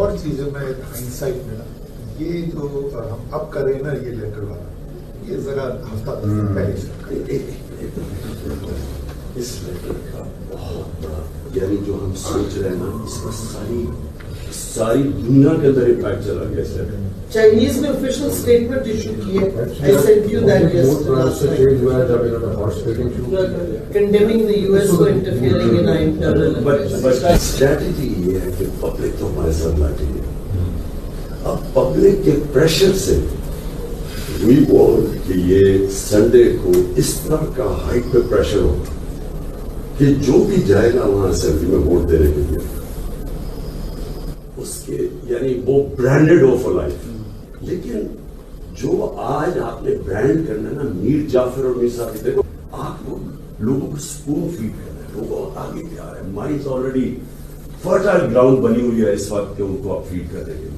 اور چیز ہے، میں انسائٹ میں نا یہ جو ہم اب کر رہے ہیں نا یہ لیٹر والا، یہ ذرا ہفتہ پہلے اس لیٹر کا بہت بڑا یعنی جو ہم سوچ رہے ہیں نا اس کا ساری دنیا کے اندر امپیکٹ چلا گیا اس لیٹر. چائنیز نے official statement issue کی ہے. I sent you that yesterday. Condemning the US for interfering in our internal affairs. But strategy یہ ہے کہ پبلک تو ہمارے ساتھ بیٹھی ہے. اب پبلک کے پریشر سے وی وانٹ کہ یہ سنڈے کو اس طرح کا ہائٹ پہ پریشر ہو کہ جو بھی جائے گا وہاں اسمبلی میں ووٹ دینے کے لیے اس کے یعنی وہ برانڈیڈ ہو فار لائف. لیکن جو آج آپ نے برانڈ کرنا ہے نا میر جعفر اور میر صاحب، دیکھو آپ لوگوں کو سپون فیڈ کرنا ہے، لوگوں کو آگے کیا ہے. مائنڈ آلریڈی فرٹائل گراؤنڈ بنی ہوئی ہے اس وقت کہ ان کو آپ فیڈ کر دیں گے.